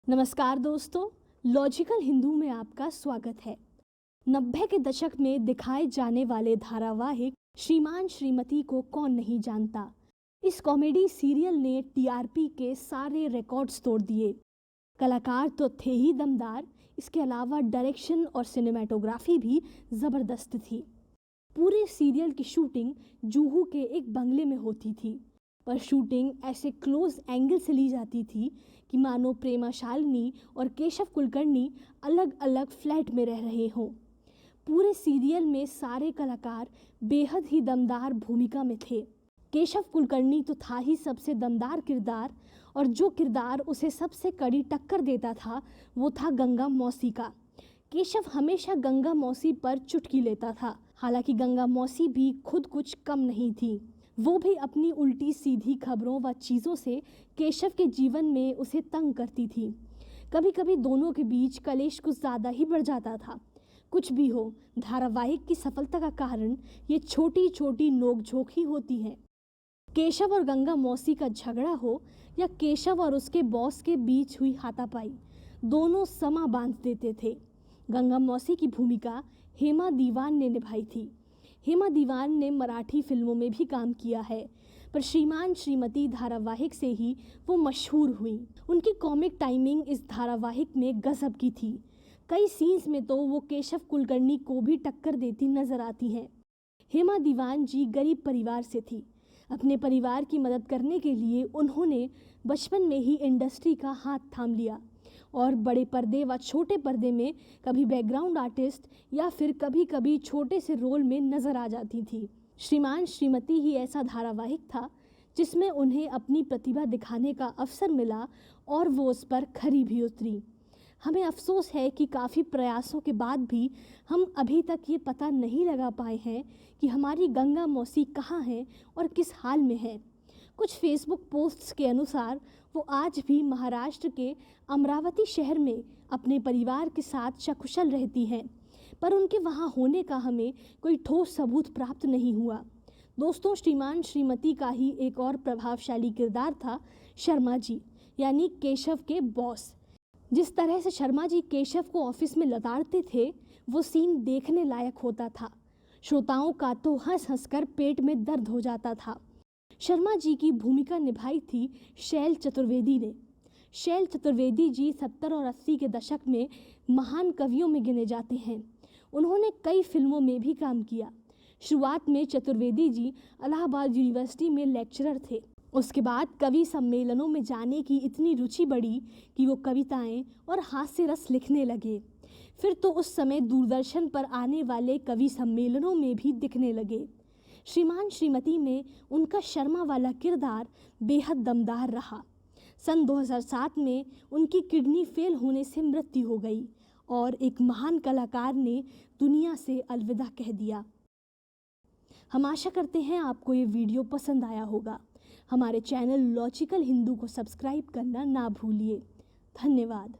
नमस्कार दोस्तों, लॉजिकल हिंदू में आपका स्वागत है। 90 के दशक में दिखाए जाने वाले धारावाहिक श्रीमान श्रीमती को कौन नहीं जानता। इस कॉमेडी सीरियल ने टीआरपी के सारे रिकॉर्ड्स तोड़ दिए। कलाकार तो थे ही दमदार, इसके अलावा डायरेक्शन और सिनेमेटोग्राफी भी ज़बरदस्त थी। पूरे सीरियल की शूटिंग जुहू के एक बंगले में होती थी, पर शूटिंग ऐसे क्लोज एंगल से ली जाती थी कि मानो प्रेमा शालिनी और केशव कुलकर्णी अलग अलग फ्लैट में रह रहे हों। पूरे सीरियल में सारे कलाकार बेहद ही दमदार भूमिका में थे। केशव कुलकर्णी तो था ही सबसे दमदार किरदार, और जो किरदार उसे सबसे कड़ी टक्कर देता था वो था गंगा मौसी का। केशव हमेशा गंगा मौसी पर चुटकी लेता था, हालांकि गंगा मौसी भी खुद कुछ कम नहीं थी। वो भी अपनी उल्टी सीधी खबरों व चीज़ों से केशव के जीवन में उसे तंग करती थी। कभी कभी दोनों के बीच कलेश कुछ ज़्यादा ही बढ़ जाता था। कुछ भी हो, धारावाहिक की सफलता का कारण ये छोटी छोटी नोकझोंक ही होती हैं। केशव और गंगा मौसी का झगड़ा हो या केशव और उसके बॉस के बीच हुई हाथापाई, दोनों समा बांध देते थे। गंगा मौसी की भूमिका हेमा दीवान ने निभाई थी। हेमा दीवान ने मराठी फिल्मों में भी काम किया है, पर श्रीमान श्रीमती धारावाहिक से ही वो मशहूर हुई। उनकी कॉमिक टाइमिंग इस धारावाहिक में गजब की थी। कई सीन्स में तो वो केशव कुलकर्णी को भी टक्कर देती नजर आती हैं। हेमा दीवान जी गरीब परिवार से थी। अपने परिवार की मदद करने के लिए उन्होंने बचपन में ही इंडस्ट्री का हाथ थाम लिया और बड़े पर्दे व छोटे पर्दे में कभी बैकग्राउंड आर्टिस्ट या फिर कभी कभी छोटे से रोल में नजर आ जाती थी। श्रीमान श्रीमती ही ऐसा धारावाहिक था जिसमें उन्हें अपनी प्रतिभा दिखाने का अवसर मिला और वो उस पर खरी भी उतरी। हमें अफसोस है कि काफ़ी प्रयासों के बाद भी हम अभी तक ये पता नहीं लगा पाए हैं कि हमारी गंगा मौसी कहाँ है और किस हाल में है। कुछ फेसबुक पोस्ट्स के अनुसार वो आज भी महाराष्ट्र के अमरावती शहर में अपने परिवार के साथ सकुशल रहती हैं, पर उनके वहाँ होने का हमें कोई ठोस सबूत प्राप्त नहीं हुआ। दोस्तों, श्रीमान श्रीमती का ही एक और प्रभावशाली किरदार था शर्मा जी, यानी केशव के बॉस। जिस तरह से शर्मा जी केशव को ऑफिस में लताड़ते थे, वो सीन देखने लायक होता था। श्रोताओं का तो हंस हंस कर पेट में दर्द हो जाता था। शर्मा जी की भूमिका निभाई थी शैल चतुर्वेदी ने। शैल चतुर्वेदी जी 70 और 80 के दशक में महान कवियों में गिने जाते हैं। उन्होंने कई फिल्मों में भी काम किया। शुरुआत में चतुर्वेदी जी इलाहाबाद यूनिवर्सिटी में लेक्चरर थे। उसके बाद कवि सम्मेलनों में जाने की इतनी रुचि बढ़ी कि वो कविताएं और हास्य रस लिखने लगे। फिर तो उस समय दूरदर्शन पर आने वाले कवि सम्मेलनों में भी दिखने लगे। श्रीमान श्रीमती में उनका शर्मा वाला किरदार बेहद दमदार रहा। सन 2007 में उनकी किडनी फेल होने से मृत्यु हो गई और एक महान कलाकार ने दुनिया से अलविदा कह दिया। हम आशा करते हैं आपको ये वीडियो पसंद आया होगा। हमारे चैनल लॉजिकल हिंदू को सब्सक्राइब करना ना भूलिए। धन्यवाद।